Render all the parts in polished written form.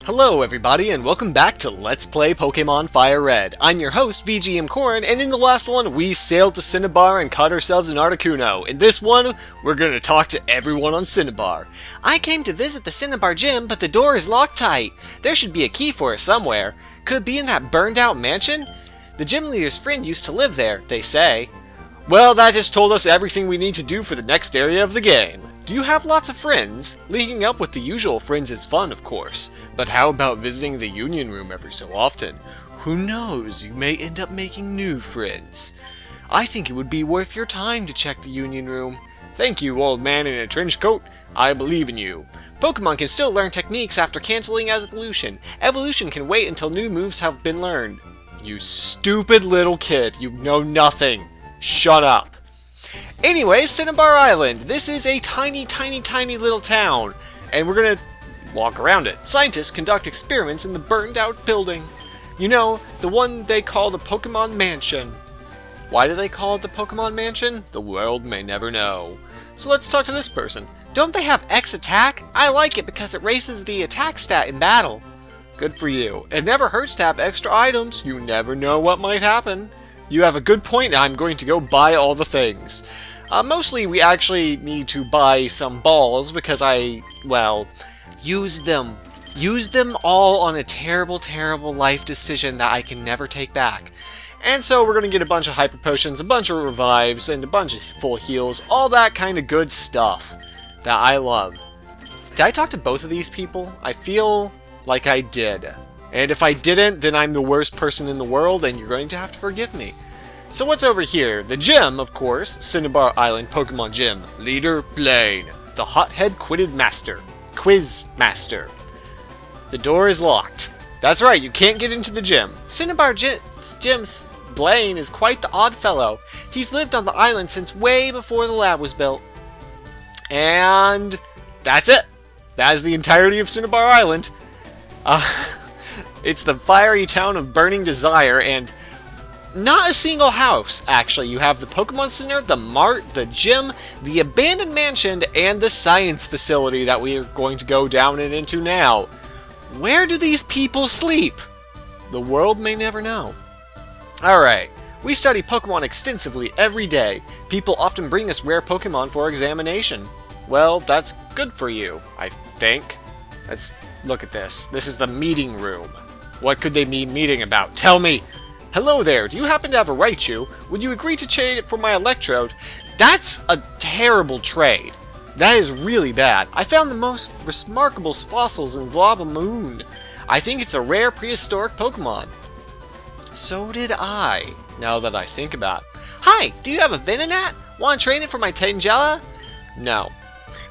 Hello everybody and welcome back to Let's Play Pokemon Fire Red. I'm your host, VGMKoren, and in the last one we sailed to Cinnabar and caught ourselves an Articuno. In this one, we're gonna talk to everyone on Cinnabar. I came to visit the Cinnabar gym, but the door is locked tight. There should be a key for it somewhere. Could it be in that burned out mansion? The gym leader's friend used to live there, they say. Well, that just told us everything we need to do for the next area of the game. Do you have lots of friends? Linking up with the usual friends is fun, of course, but how about visiting the Union Room every so often? Who knows, you may end up making new friends. I think it would be worth your time to check the Union Room. Thank you, old man in a trench coat. I believe in you. Pokemon can still learn techniques after canceling evolution. Evolution can wait until new moves have been learned. You stupid little kid, you know nothing. Shut up. Anyway, Cinnabar Island. This is a tiny little town, and we're gonna walk around it. Scientists conduct experiments in the burned out building. You know, the one they call the Pokemon Mansion. Why do they call it the Pokemon Mansion? The world may never know. So let's talk to this person. Don't they have X attack? I like it because it raises the attack stat in battle. Good for you. It never hurts to have extra items. You never know what might happen. You have a good point. I'm going to go buy all the things. Mostly we actually need to buy some balls because use them. Use them all on a terrible life decision that I can never take back. And so we're going to get a bunch of hyper potions, a bunch of revives, and a bunch of full heals. All that kind of good stuff that I love. Did I talk to both of these people? I feel like I did. And if I didn't, then I'm the worst person in the world, and you're going to have to forgive me. So what's over here? The gym, of course. Cinnabar Island Pokemon Gym. Leader Blaine. The hothead Quiz Master. The door is locked. That's right, you can't get into the gym. Cinnabar Gym's Blaine is quite the odd fellow. He's lived on the island since way before the lab was built. And that's it. That is the entirety of Cinnabar Island. It's the fiery town of Burning Desire, and not a single house, actually. You have the Pokemon Center, the Mart, the gym, the abandoned mansion, and the science facility that we are going to go down and into now. Where do these people sleep? The world may never know. Alright, we study Pokemon extensively every day. People often bring us rare Pokemon for examination. Well, that's good for you, I think. Let's look at this. This is the meeting room. What could they be meeting about? Tell me! Hello there, do you happen to have a Raichu? Would you agree to trade it for my Electrode? That's a terrible trade. That is really bad. I found the most remarkable fossils in Lava Moon. I think it's a rare prehistoric Pokemon. So did I, now that I think about it. Hi, do you have a Venonat? Want to trade it for my Tangela? No.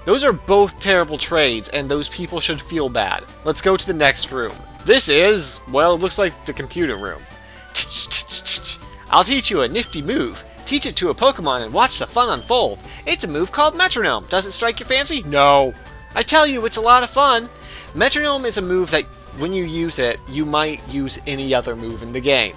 Those are both terrible trades, and those people should feel bad. Let's go to the next room. This is, well, it looks like the computer room. I'll teach you a nifty move. Teach it to a Pokemon and watch the fun unfold. It's a move called Metronome. Does it strike your fancy? No. I tell you, it's a lot of fun. Metronome is a move that, when you use it, you might use any other move in the game.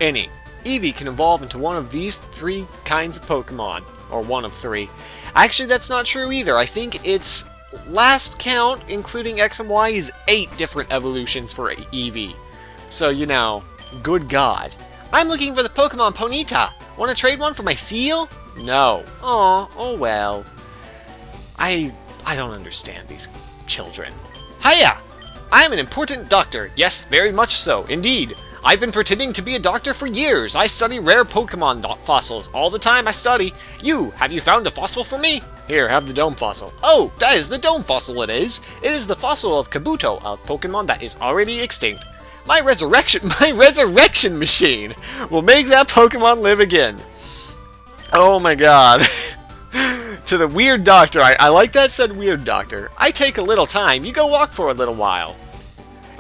Any. Eevee can evolve into one of these three kinds of Pokemon. Or one of three. Actually, that's not true either. I think it's, last count, including X and Y, is 8 different evolutions for Eevee. So, you know, good God. I'm looking for the Pokemon Ponyta. Want to trade one for my seal? No. Aw, oh well. I don't understand these children. Hiya! I am an important doctor. Yes, very much so, indeed. I've been pretending to be a doctor for years. I study rare Pokemon fossils. All the time I study. Have you found a fossil for me? Here, have the dome fossil. Oh, that is the dome fossil it is. It is the fossil of Kabuto, a Pokemon that is already extinct. My resurrection machine will make that Pokemon live again. Oh my god. To the weird doctor. I like that said weird doctor. I take a little time. You go walk for a little while.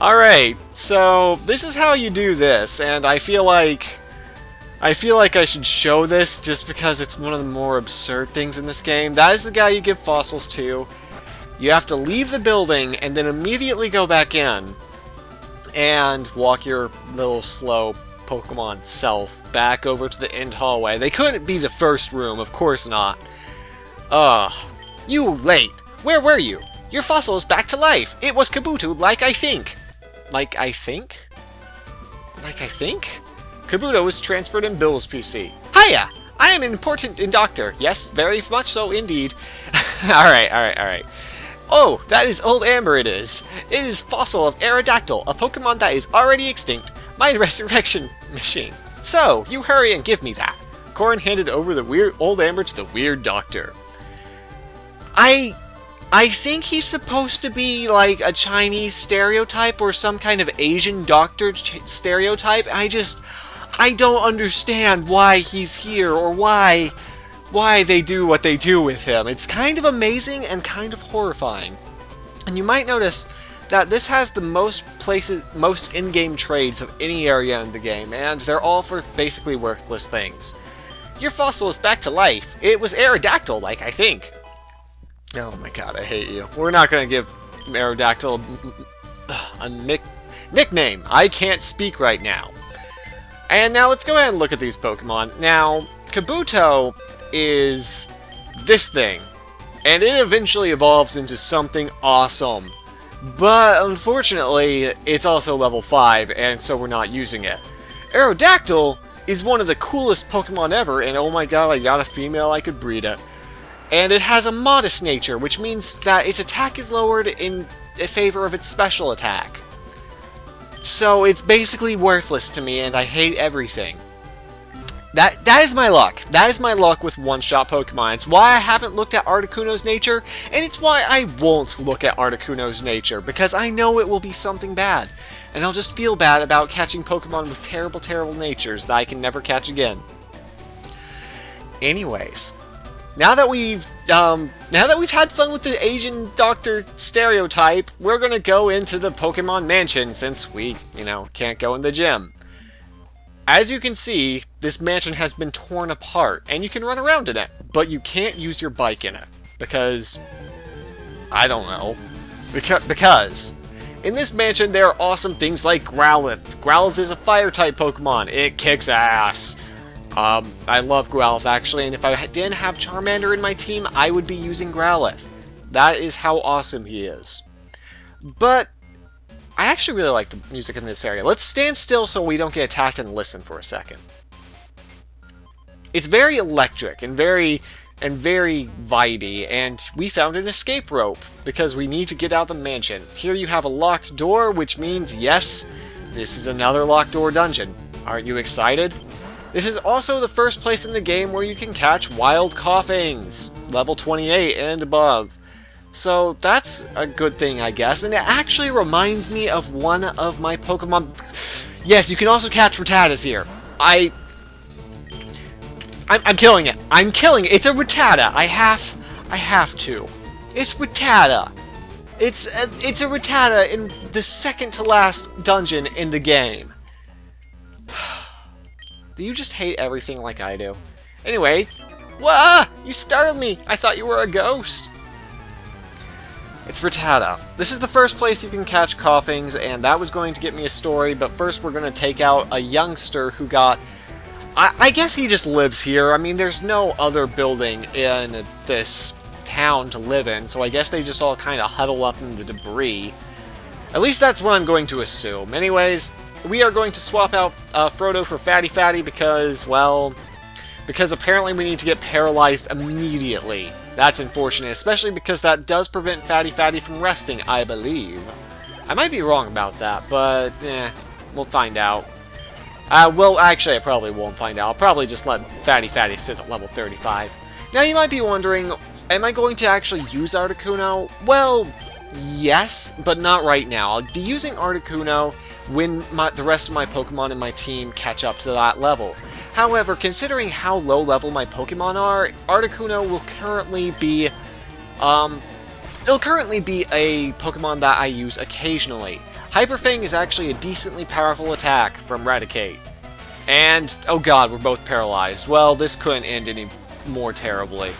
Alright, so this is how you do this, and I feel like I should show this just because it's one of the more absurd things in this game. That is the guy you give fossils to. You have to leave the building and then immediately go back in and walk your little slow Pokemon self back over to the end hallway. They couldn't be the first room, of course not. You late. Where were you? Your fossil is back to life! It was Kabuto, like I think! Like I think? Like I think? Kabuto was transferred in Bill's PC. Hiya! I am an important doctor. Yes, very much so indeed. Alright. Oh, that is Old Amber it is. It is fossil of Aerodactyl, a Pokemon that is already extinct. My resurrection machine. So, you hurry and give me that. Koren handed over the weird Old Amber to the weird doctor. I think he's supposed to be like a Chinese stereotype or some kind of Asian doctor stereotype. I don't understand why he's here or why they do what they do with him. It's kind of amazing and kind of horrifying. And you might notice that this has the most in-game trades of any area in the game, and they're all for basically worthless things. Your fossil is back to life. It was Aerodactyl, like I think. Oh my god, I hate you. We're not going to give Aerodactyl a nickname. I can't speak right now. And now let's go ahead and look at these Pokemon. Now, Kabuto is this thing, and it eventually evolves into something awesome. But unfortunately, it's also level 5, and so we're not using it. Aerodactyl is one of the coolest Pokemon ever, and oh my god, I got a female, I could breed it. And it has a modest nature, which means that its attack is lowered in favor of its special attack. So it's basically worthless to me, and I hate everything. That is my luck. That is my luck with one-shot Pokemon. It's why I haven't looked at Articuno's nature, and it's why I won't look at Articuno's nature, because I know it will be something bad. And I'll just feel bad about catching Pokemon with terrible, terrible natures that I can never catch again. Anyways, now that we've had fun with the Asian doctor stereotype, we're gonna go into the Pokemon Mansion since we, can't go in the gym. As you can see, this mansion has been torn apart, and you can run around in it, but you can't use your bike in it, because, I don't know, because in this mansion there are awesome things like Growlithe. Growlithe is a fire-type Pokemon. It kicks ass. I love Growlithe, actually, and if I didn't have Charmander in my team, I would be using Growlithe. That is how awesome he is. But I actually really like the music in this area. Let's stand still so we don't get attacked and listen for a second. It's very electric and very vibey, and we found an escape rope because we need to get out of the mansion. Here you have a locked door, which means, yes, this is another locked door dungeon. Aren't you excited? This is also the first place in the game where you can catch wild Coughings, level 28 and above. So that's a good thing, I guess, and it actually reminds me of one of my Pokemon. Yes, you can also catch Rattatas here. I'm killing it. I'm killing it. It's a Rattata. I have to. It's Rattata. It's a Rattata in the second to last dungeon in the game. Do you just hate everything like I do? Anyway, wah! You startled me. I thought you were a ghost. It's Rattata. This is the first place you can catch Coughings, and that was going to get me a story, but first we're going to take out a youngster who got... I guess he just lives here. I mean, there's no other building in this town to live in, so I guess they just all kind of huddle up in the debris. At least that's what I'm going to assume. Anyways, we are going to swap out Frodo for Fatty Fatty because, well, because apparently we need to get paralyzed immediately. That's unfortunate, especially because that does prevent Fatty Fatty from resting, I believe. I might be wrong about that, but, we'll find out. Well, actually, I probably won't find out. I'll probably just let Fatty Fatty sit at level 35. Now, you might be wondering, am I going to actually use Articuno? Well, yes, but not right now. I'll be using Articuno when the rest of my Pokemon in my team catch up to that level. However, considering how low level my Pokemon are, Articuno will currently be, it'll currently be a Pokemon that I use occasionally. Hyper Fang is actually a decently powerful attack from Raticate. And, oh god, we're both paralyzed. Well, this couldn't end any more terribly.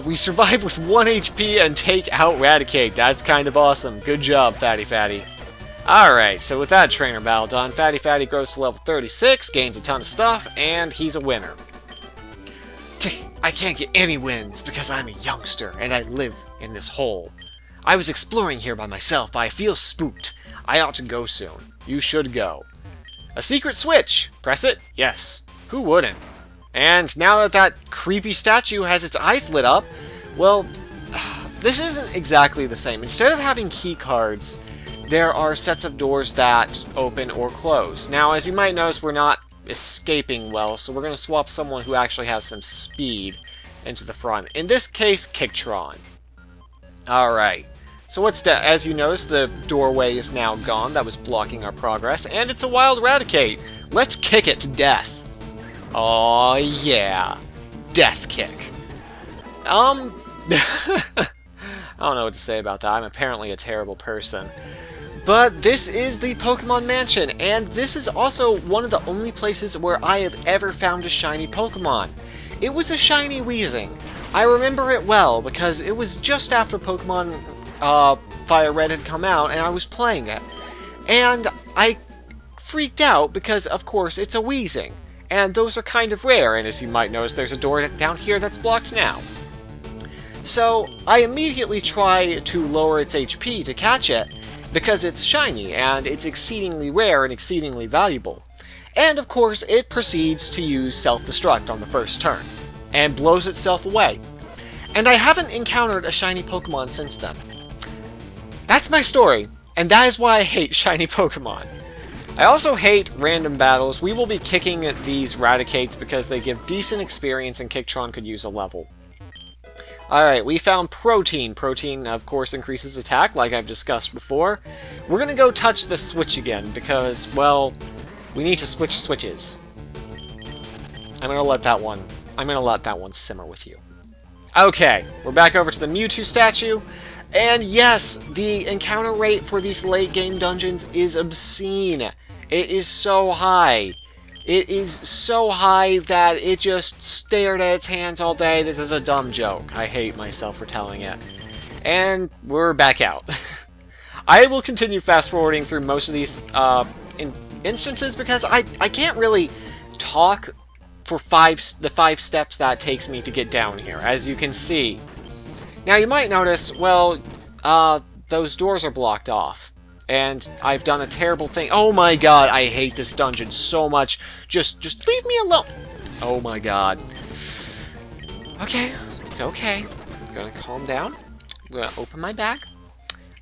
We survive with 1 HP and take out Raticate. That's kind of awesome. Good job, Fatty Fatty. Alright, so with that trainer battle done, Fatty Fatty grows to level 36, gains a ton of stuff, and he's a winner. I can't get any wins because I'm a youngster and I live in this hole. I was exploring here by myself, but I feel spooked. I ought to go soon. You should go. A secret switch! Press it? Yes. Who wouldn't? And now that that creepy statue has its eyes lit up, well, this isn't exactly the same. Instead of having key cards, there are sets of doors that open or close. Now, as you might notice, we're not escaping well, so we're going to swap someone who actually has some speed into the front. In this case, Kicktron. Alright. So what's that? As you notice, the doorway is now gone. That was blocking our progress. And it's a wild Raticate. Let's kick it to death. Oh yeah. Death kick. I don't know what to say about that. I'm apparently a terrible person. But this is the Pokemon Mansion, and this is also one of the only places where I have ever found a shiny Pokemon. It was a shiny Weezing. I remember it well because it was just after Pokemon Fire Red had come out and I was playing it. And I freaked out because, of course, it's a Weezing. And those are kind of rare, and as you might notice, there's a door down here that's blocked now. So I immediately try to lower its HP to catch it, because it's shiny, and it's exceedingly rare and exceedingly valuable. And of course, it proceeds to use self-destruct on the first turn, and blows itself away. And I haven't encountered a shiny Pokemon since then. That's my story, and that is why I hate shiny Pokemon. I also hate random battles. We will be kicking at these Raticates because they give decent experience and Kicktron could use a level. Alright, we found Protein. Protein, of course, increases attack, like I've discussed before. We're gonna go touch the switch again, because, well, we need to switch switches. I'm gonna let that one simmer with you. Okay, we're back over to the Mewtwo statue. And yes, the encounter rate for these late-game dungeons is obscene. It is so high. It is so high that it just stared at its hands all day. This is a dumb joke. I hate myself for telling it. And we're back out. I will continue fast-forwarding through most of these instances because I can't really talk for the 5 steps that takes me to get down here, as you can see. Now, you might notice, well, those doors are blocked off. And I've done a terrible thing. Oh my god, I hate this dungeon so much. Just leave me alone. Oh my god. Okay, it's okay. I'm gonna calm down. I'm gonna open my bag.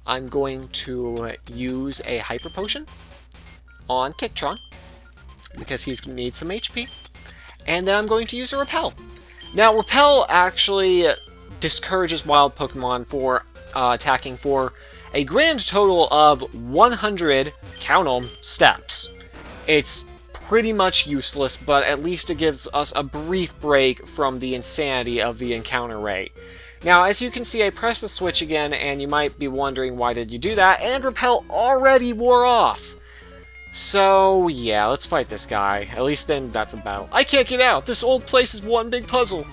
I'm going to use a Hyper Potion on Kicktron, because he needs some HP. And then I'm going to use a Repel. Now, Repel actually discourages wild Pokemon for attacking for a grand total of 100, count 'em, steps. It's pretty much useless, but at least it gives us a brief break from the insanity of the encounter rate. Now, as you can see, I pressed the switch again, and you might be wondering why did you do that, and Repel already wore off. So, yeah, let's fight this guy. At least then that's a battle. I can't get out! This old place is one big puzzle!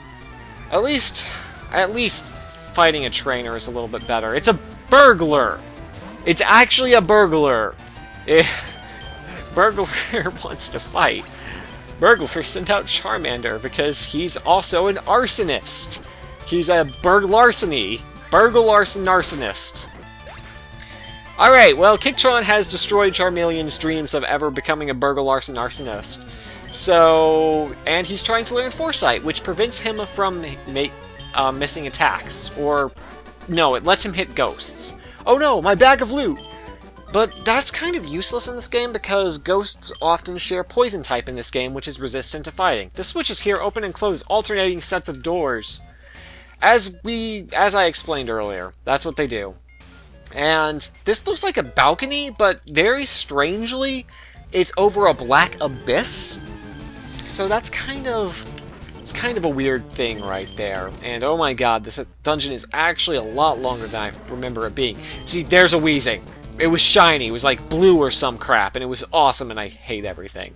At least fighting a trainer is a little bit better. It's a burglar! It's actually a burglar! Burglar wants to fight. Burglar sent out Charmander because he's also an arsonist. He's a burglarsony. Burglarsonist. Alright, well, Kicktron has destroyed Charmeleon's dreams of ever becoming a burglarsonist. So, and he's trying to learn Foresight, which prevents him from missing attacks. Or, no, it lets him hit ghosts. Oh no, my bag of loot! But that's kind of useless in this game because ghosts often share poison type in this game, which is resistant to fighting. The switches here open and close alternating sets of doors. As I explained earlier, that's what they do. And this looks like a balcony, but very strangely, it's over a black abyss. So that's kind of a weird thing right there. And oh my god, this dungeon is actually a lot longer than I remember it being. See, there's a Weezing. It was shiny, it was like blue or some crap, and it was awesome, and I hate everything.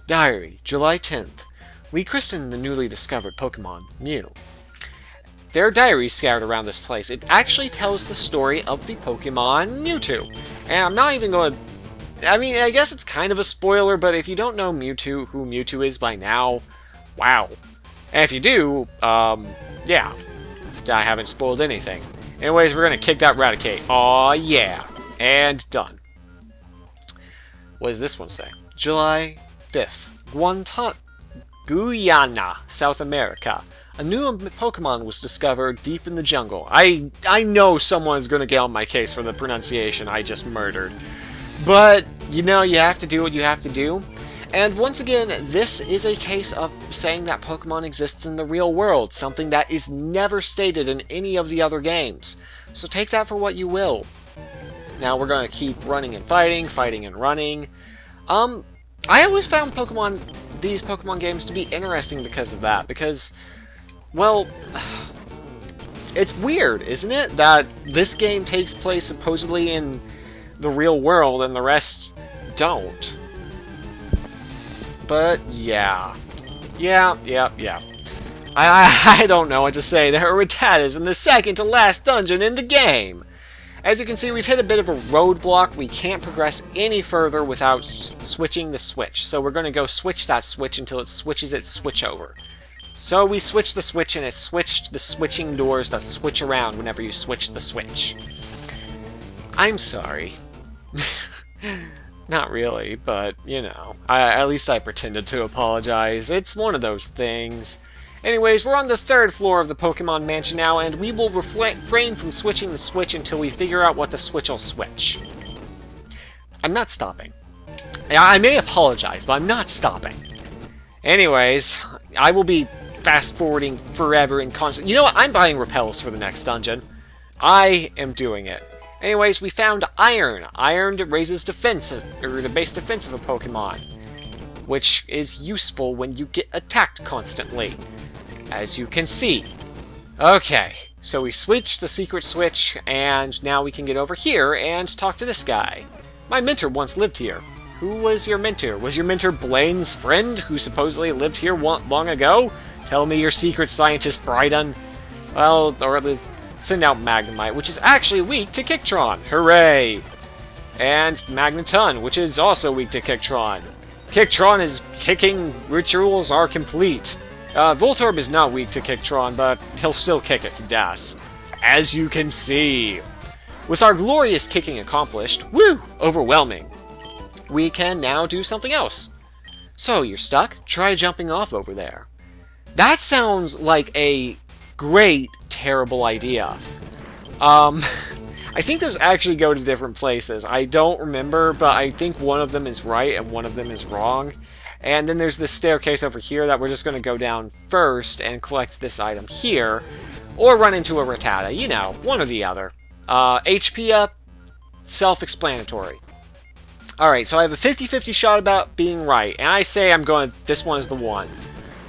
Diary, July 10th. We christened the newly discovered Pokemon, Mew. There are diaries scattered around this place. It actually tells the story of the Pokemon Mewtwo. And I'm not even going to... I mean, I guess it's kind of a spoiler, but if you don't know Mewtwo, who Mewtwo is by now, wow. And if you do, yeah, I haven't spoiled anything. Anyways, we're gonna kick that Raticate. Aw, yeah. And done. What does this one say? July 5th. Guyana, South America. A new Pokemon was discovered deep in the jungle. I know someone's gonna get on my case for the pronunciation I just murdered. But, you know, you have to do what you have to do. And once again, this is a case of saying that Pokemon exists in the real world, something that is never stated in any of the other games. So take that for what you will. Now we're going to keep running and fighting, fighting and running. I always found these Pokemon games to be interesting because of that, because, well, it's weird, isn't it, that this game takes place supposedly in the real world and the rest don't. But, yeah. Yeah. I don't know what to say. The Rattata is in the second to last dungeon in the game. As you can see, we've hit a bit of a roadblock. We can't progress any further without switching the switch. So we're going to go switch that switch until it switches its switch over. So we switched the switch, and it switched the switching doors that switch around whenever you switch the switch. I'm sorry. Not really, but, you know, at least I pretended to apologize. It's one of those things. Anyways, we're on the 3rd floor of the Pokemon Mansion now, and we will refrain from switching the switch until we figure out what the switch will switch. I'm not stopping. I may apologize, but I'm not stopping. Anyways, I will be fast-forwarding forever and constant. You know what? I'm buying repels for the next dungeon. I am doing it. Anyways, we found Iron. Iron raises defense, or the base defense of a Pokemon, which is useful when you get attacked constantly, as you can see. Okay, so we switched the secret switch, and now we can get over here and talk to this guy. My mentor once lived here. Who was your mentor? Was your mentor Blaine's friend, who supposedly lived here long ago? Tell me your secret scientist, Brydon. Well, or at least send out Magnemite, which is actually weak to Kicktron. Hooray! And Magneton, which is also weak to Kicktron. Kicktron kicking rituals are complete. Voltorb is not weak to Kicktron, but he'll still kick it to death. As you can see. With our glorious kicking accomplished, woo! Overwhelming. We can now do something else. So, you're stuck? Try jumping off over there. That sounds like a great, terrible idea. I think those actually go to different places. I don't remember, but I think one of them is right and one of them is wrong. And then there's this staircase over here that we're just going to go down first and collect this item here. Or run into a Rattata. You know, one or the other. HP up, self-explanatory. Alright, so I have a 50-50 shot about being right. And I say this one is the one.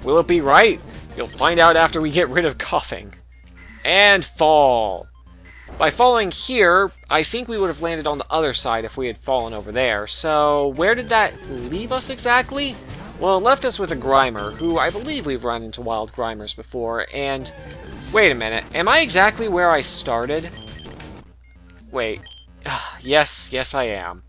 Will it be right? You'll find out after we get rid of coughing. And fall. By falling here, I think we would have landed on the other side if we had fallen over there. So, where did that leave us exactly? Well, it left us with a Grimer, who I believe we've run into wild Grimers before, and... Wait a minute, am I exactly where I started? Wait. Yes, I am.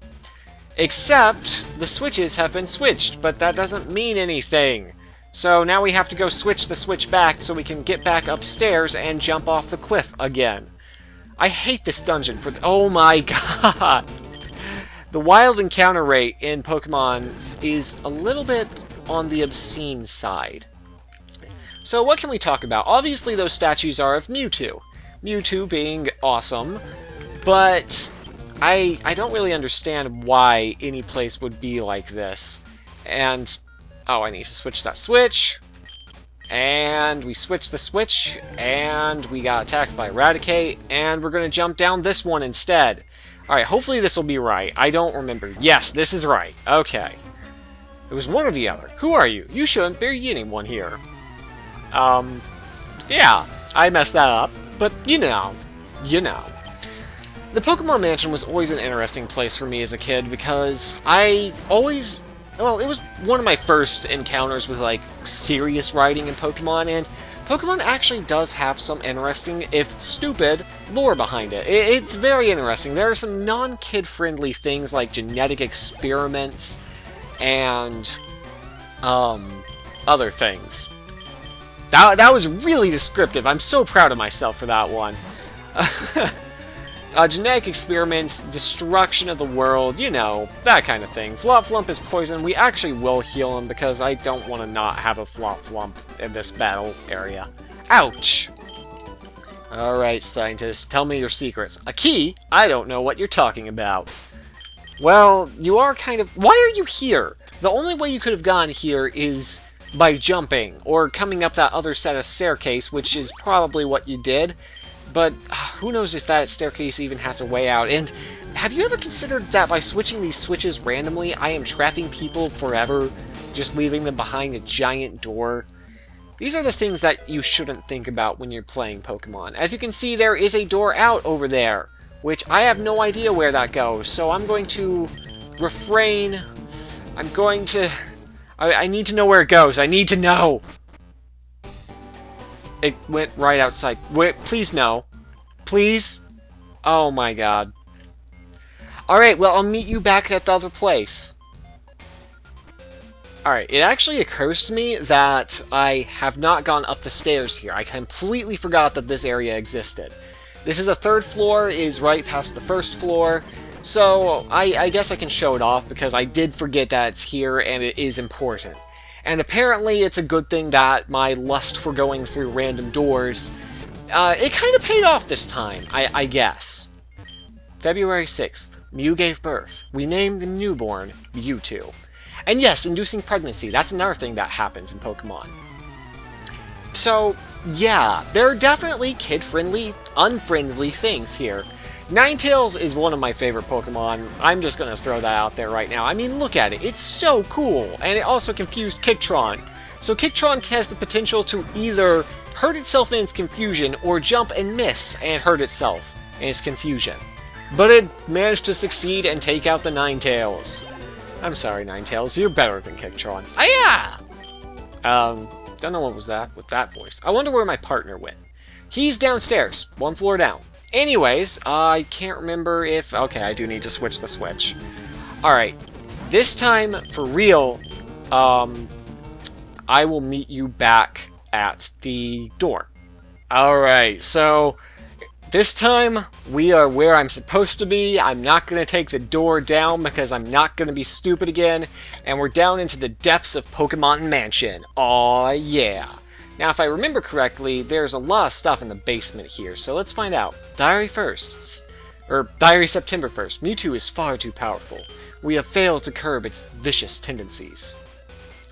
Except, the switches have been switched, but that doesn't mean anything. So now we have to go switch the switch back so we can get back upstairs and jump off the cliff again. I hate this dungeon for oh my god! The wild encounter rate in Pokemon is a little bit on the obscene side. So what can we talk about? Obviously those statues are of Mewtwo. Mewtwo being awesome, but I don't really understand why any place would be like this. And, oh, I need to switch that switch. And we switched the switch, and we got attacked by Raticate, and we're going to jump down this one instead. Alright, hopefully this will be right. I don't remember. Yes, this is right. Okay. It was one or the other. Who are you? You shouldn't be anyone here. Yeah, I messed that up, but you know. The Pokemon Mansion was always an interesting place for me as a kid because I always... Well, it was one of my first encounters with, like, serious writing in Pokemon, and Pokemon actually does have some interesting, if stupid, lore behind it. It's very interesting. There are some non-kid-friendly things like genetic experiments and, other things. That was really descriptive. I'm so proud of myself for that one. Genetic experiments, destruction of the world, you know, that kind of thing. Flop-Flump is poison. We actually will heal him because I don't want to not have a Flop-Flump in this battle area. Ouch! Alright, scientist, tell me your secrets. A key? I don't know what you're talking about. Well, you are kind of... Why are you here? The only way you could have gone here is by jumping, or coming up that other set of staircase, which is probably what you did. But who knows if that staircase even has a way out. And have you ever considered that by switching these switches randomly, I am trapping people forever, just leaving them behind a giant door? These are the things that you shouldn't think about when you're playing Pokemon. As you can see, there is a door out over there, which I have no idea where that goes, so I'm going to refrain. I'm going to... I need to know where it goes. I need to know! It went right outside. Wait, please no. Please? Oh my god. Alright, well, I'll meet you back at the other place. Alright, it actually occurs to me that I have not gone up the stairs here. I completely forgot that this area existed. This is a third floor, is right past the first floor, so I guess I can show it off because I did forget that it's here and it is important. And apparently it's a good thing that my lust for going through random doors, it kind of paid off this time, I guess. February 6th, Mew gave birth. We named the newborn Mewtwo. And yes, inducing pregnancy, that's another thing that happens in Pokemon. So, yeah, there are definitely kid-friendly, unfriendly things here. Ninetales is one of my favorite Pokemon. I'm just going to throw that out there right now. I mean, look at it. It's so cool. And it also confused Kicktron. So Kicktron has the potential to either hurt itself in its confusion or jump and miss and hurt itself in its confusion. But it managed to succeed and take out the Ninetales. I'm sorry, Ninetales. You're better than Kicktron. Ah, yeah! Don't know what was that with that voice. I wonder where my partner went. He's downstairs, one floor down. Anyways, I can't remember if... Okay, I do need to switch the switch. Alright, this time, for real, I will meet you back at the door. Alright, so... This time, we are where I'm supposed to be. I'm not going to take the door down because I'm not going to be stupid again. And we're down into the depths of Pokemon Mansion. Aw, yeah. Now, if I remember correctly, there's a lot of stuff in the basement here, so let's find out. Diary September 1st. Mewtwo is far too powerful. We have failed to curb its vicious tendencies.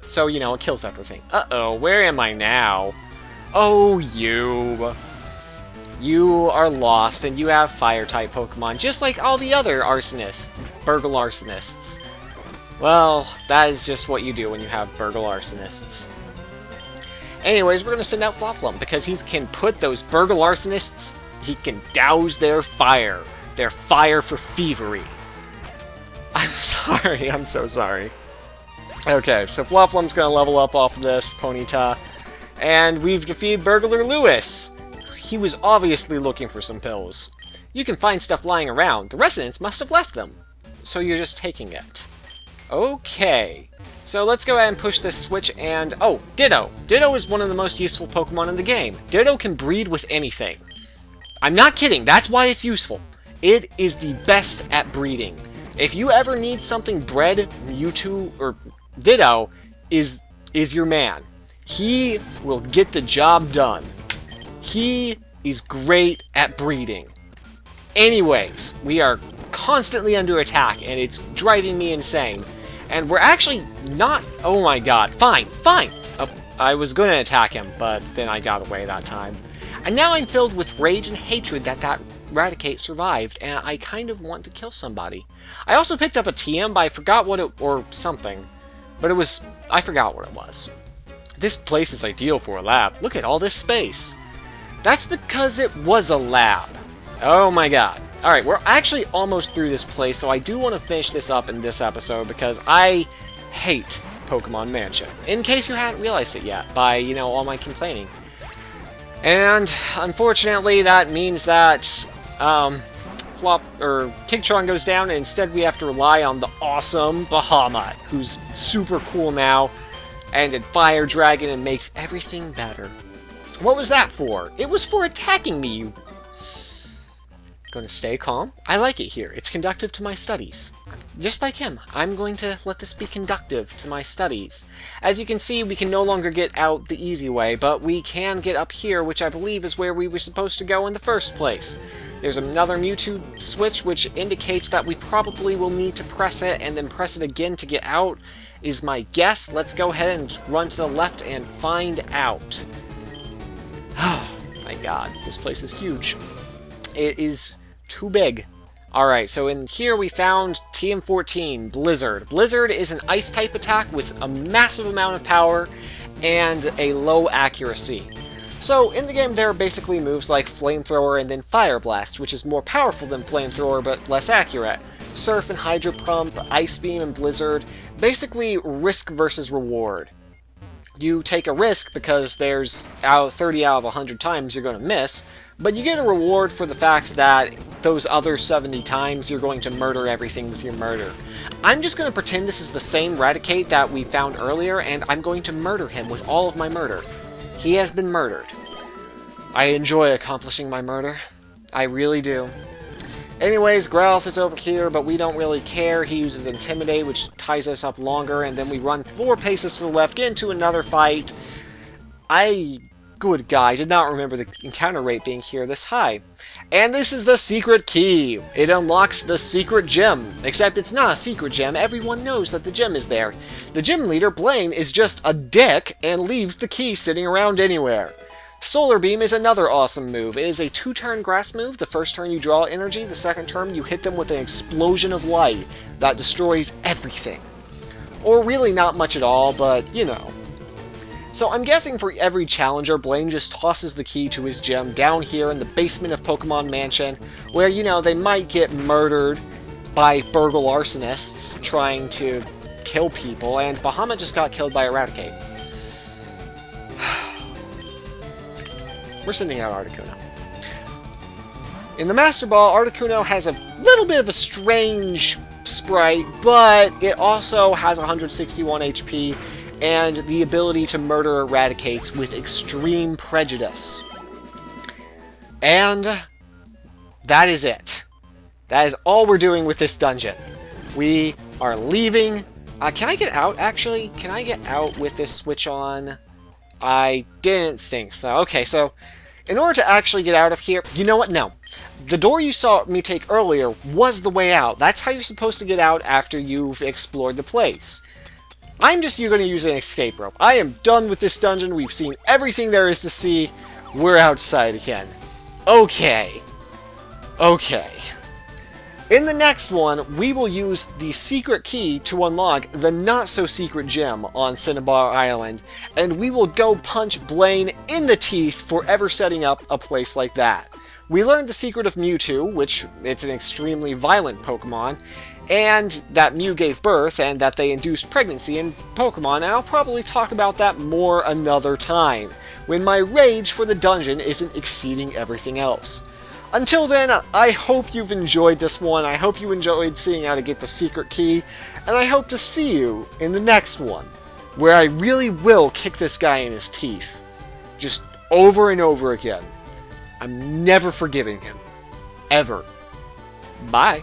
So, you know, it kills everything. Uh-oh, where am I now? Oh, you. You are lost, and you have Fire-type Pokemon, just like all the other arsonists, Burgle Arsonists. Well, that is just what you do when you have Burgle Arsonists. Anyways, we're going to send out Flop-Flump, because he can put those Burgle Arsonists, he can douse their fire for thievery. I'm sorry, I'm so sorry. Okay, so Flop-Flump's going to level up off of this, Ponyta, and we've defeated Burglar Lewis. He was obviously looking for some pills. You can find stuff lying around. The residents must have left them. So you're just taking it. Okay. So let's go ahead and push this switch and... Oh, Ditto! Ditto is one of the most useful Pokemon in the game. Ditto can breed with anything. I'm not kidding, that's why it's useful. It is the best at breeding. If you ever need something bred, Mewtwo or Ditto is your man. He will get the job done. He is great at breeding. Anyways, we are constantly under attack, and it's driving me insane. And we're actually not... Oh my god, fine, fine! I was going to attack him, but then I got away that time. And now I'm filled with rage and hatred that Raticate survived, and I kind of want to kill somebody. I also picked up a TM, but I forgot what it... or something. But it was... I forgot what it was. This place is ideal for a lab. Look at all this space. That's because it was a lab. Oh my god. Alright, we're actually almost through this place, so I do want to finish this up in this episode because I hate Pokemon Mansion. In case you hadn't realized it yet by, you know, all my complaining. And, unfortunately, that means that, Kicktron goes down, and instead we have to rely on the awesome Bahamut, who's super cool now. and it Fire Dragon and makes everything better. What was that for? It was for attacking me, you... Gonna stay calm. I like it here. It's conductive to my studies. Just like him, I'm going to let this be conductive to my studies. As you can see, we can no longer get out the easy way, but we can get up here, which I believe is where we were supposed to go in the first place. There's another Mewtwo switch, which indicates that we probably will need to press it, and then press it again to get out, is my guess. Let's go ahead and run to the left and find out. Oh my god, this place is huge. It is too big. Alright, so in here we found TM14, Blizzard. Blizzard is an Ice-type attack with a massive amount of power and a low accuracy. So in the game there are basically moves like Flamethrower and then Fire Blast, which is more powerful than Flamethrower but less accurate. Surf and Hydro Pump, Ice Beam and Blizzard, basically risk versus reward. You take a risk because there's 30 out of 100 times you're going to miss, but you get a reward for the fact that those other 70 times you're going to murder everything with your murder. I'm just going to pretend this is the same Raticate that we found earlier, and I'm going to murder him with all of my murder. He has been murdered. I enjoy accomplishing my murder. I really do. Anyways, Growlithe is over here, but we don't really care. He uses Intimidate, which ties us up longer, and then we run 4 paces to the left, get into another fight. Good guy, did not remember the encounter rate being here this high. And this is the secret key. It unlocks the secret gem. Except it's not a secret gem, everyone knows that the gem is there. The gym leader, Blaine, is just a dick and leaves the key sitting around anywhere. Solar Beam is another awesome move. It is a 2-turn grass move. The first turn you draw energy, the second turn you hit them with an explosion of light that destroys everything. Or really not much at all, but you know. So I'm guessing for every challenger, Blaine just tosses the key to his gym down here in the basement of Pokemon Mansion, where, you know, they might get murdered by burgle arsonists trying to kill people, and Bahamut just got killed by Eradicate. We're sending out Articuno. In the Master Ball, Articuno has a little bit of a strange sprite, but it also has 161 HP and the ability to murder Eradicates with extreme prejudice. And that is it. That is all we're doing with this dungeon. We are leaving. Can I get out, actually? Can I get out with this switch on? I didn't think so. Okay, so in order to actually get out of here, you know what? No. The door you saw me take earlier was the way out. That's how you're supposed to get out after you've explored the place. I'm just going to use an escape rope. I am done with this dungeon. We've seen everything there is to see. We're outside again. Okay. Okay. In the next one, we will use the secret key to unlock the not-so-secret gem on Cinnabar Island, and we will go punch Blaine in the teeth for ever setting up a place like that. We learned the secret of Mewtwo, which it's an extremely violent Pokemon, and that Mew gave birth, and that they induced pregnancy in Pokemon, and I'll probably talk about that more another time, when my rage for the dungeon isn't exceeding everything else. Until then, I hope you've enjoyed this one, I hope you enjoyed seeing how to get the secret key, and I hope to see you in the next one, where I really will kick this guy in his teeth. Just over and over again. I'm never forgiving him. Ever. Bye.